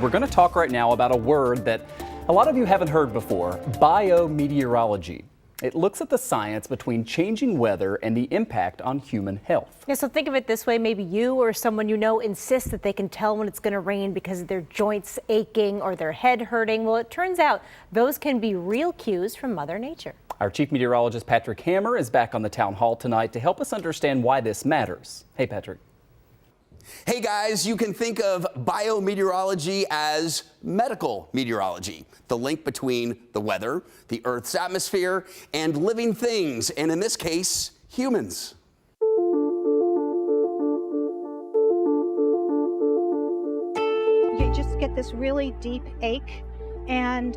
We're going to talk right now about a word that a lot of you haven't heard before, biometeorology. It looks at the science between changing weather and the impact on human health. Yeah, so think of it this way. Maybe you or someone you know insists that they can tell when it's going to rain because their joints aching or their head hurting. Well, it turns out those can be real cues from Mother Nature. Our chief meteorologist, Patrick Hammer, is back on the town hall tonight to help us understand why this matters. Hey, Patrick. Hey guys, you can think of biometeorology as medical meteorology, the link between the weather, the Earth's atmosphere, and living things, and in this case, humans. You just get this really deep ache, and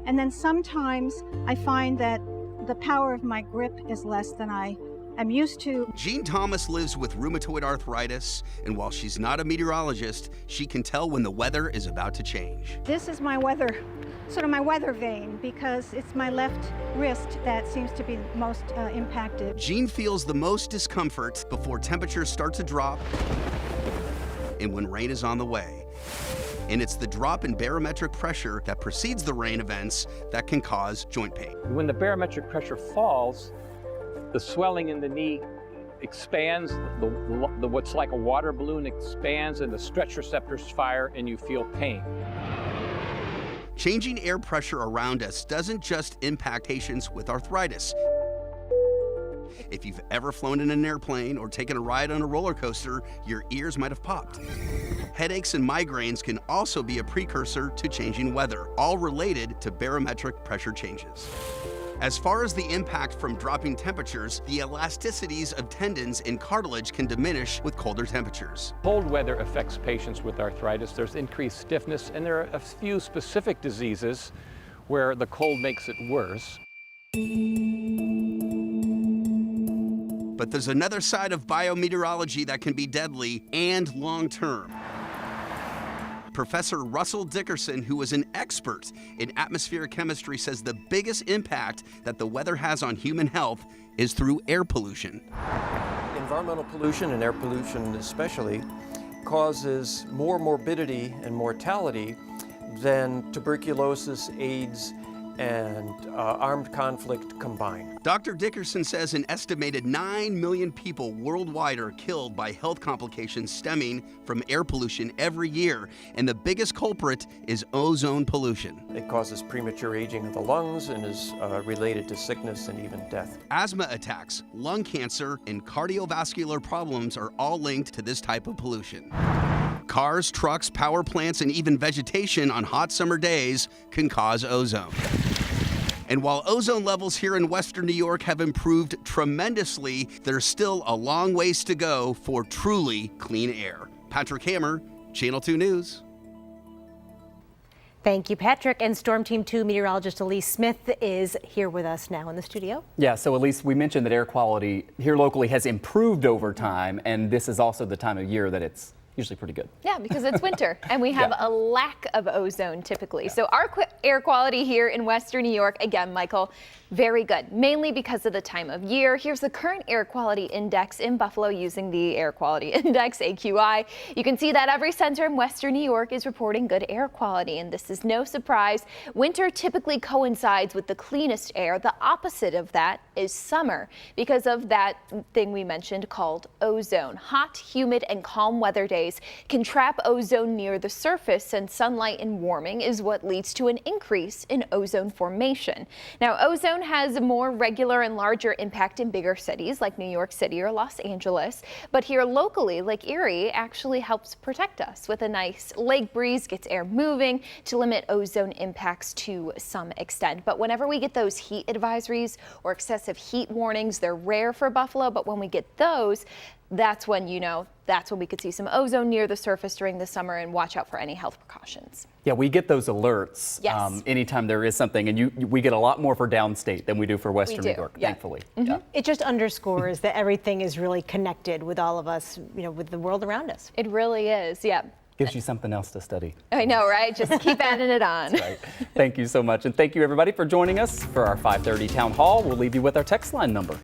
then sometimes I find that the power of my grip is less than I'm used to. Jean Thomas lives with rheumatoid arthritis, and while she's not a meteorologist, she can tell when the weather is about to change. This is my weather, sort of my weather vein, because it's my left wrist that seems to be most impacted. Jean feels the most discomfort before temperatures start to drop and when rain is on the way. And it's the drop in barometric pressure that precedes the rain events that can cause joint pain. When the barometric pressure falls, the swelling in the knee expands, what's like a water balloon expands, and the stretch receptors fire, and you feel pain. Changing air pressure around us doesn't just impact patients with arthritis. If you've ever flown in an airplane or taken a ride on a roller coaster, your ears might have popped. Headaches and migraines can also be a precursor to changing weather, all related to barometric pressure changes. As far as the impact from dropping temperatures, the elasticities of tendons and cartilage can diminish with colder temperatures. Cold weather affects patients with arthritis. There's increased stiffness, and there are a few specific diseases where the cold makes it worse. But there's another side of biometeorology that can be deadly and long-term. Professor Russell Dickerson, who is an expert in atmospheric chemistry, says the biggest impact that the weather has on human health is through air pollution. Environmental pollution, and air pollution especially, causes more morbidity and mortality than tuberculosis, AIDS, and armed conflict combined. Dr. Dickerson says an estimated 9 million people worldwide are killed by health complications stemming from air pollution every year, and the biggest culprit is ozone pollution. It causes premature aging of the lungs and is related to sickness and even death. Asthma attacks, lung cancer, and cardiovascular problems are all linked to this type of pollution. Cars, trucks, power plants, and even vegetation on hot summer days can cause ozone. And while ozone levels here in Western New York have improved tremendously, there's still a long ways to go for truly clean air. Patrick Hammer, Channel 2 News. Thank you, Patrick. And Storm Team 2 meteorologist Elise Smith is here with us now in the studio. Yeah, so Elise, we mentioned that air quality here locally has improved over time, and this is also the time of year that it's usually pretty good. Yeah, because it's winter and we have a lack of ozone typically. So our air quality here in Western New York, again, Michael, very good, mainly because of the time of year. Here's the current air quality index in Buffalo using the air quality index, AQI. You can see that every center in Western New York is reporting good air quality, and this is no surprise. Winter typically coincides with the cleanest air. The opposite of that is summer because of that thing we mentioned called ozone. Hot, humid, and calm weather days can trap ozone near the surface, and sunlight and warming is what leads to an increase in ozone formation. Now, ozone has a more regular and larger impact in bigger cities like New York City or Los Angeles, but here locally, Lake Erie actually helps protect us with a nice lake breeze, gets air moving to limit ozone impacts to some extent. But whenever we get those heat advisories or excessive heat warnings, they're rare for Buffalo, but when we get those, that's when we could see some ozone near the surface during the summer, and watch out for any health precautions. Yeah, we get those alerts anytime there is something, and we get a lot more for downstate than we do for Western New York, thankfully. Yeah. It just underscores that everything is really connected with all of us, with the world around us. It really is, yeah. Gives you something else to study. I know, right? Just keep adding it on. That's right. Thank you so much, and thank you everybody for joining us for our 5:30 Town Hall. We'll leave you with our text line number.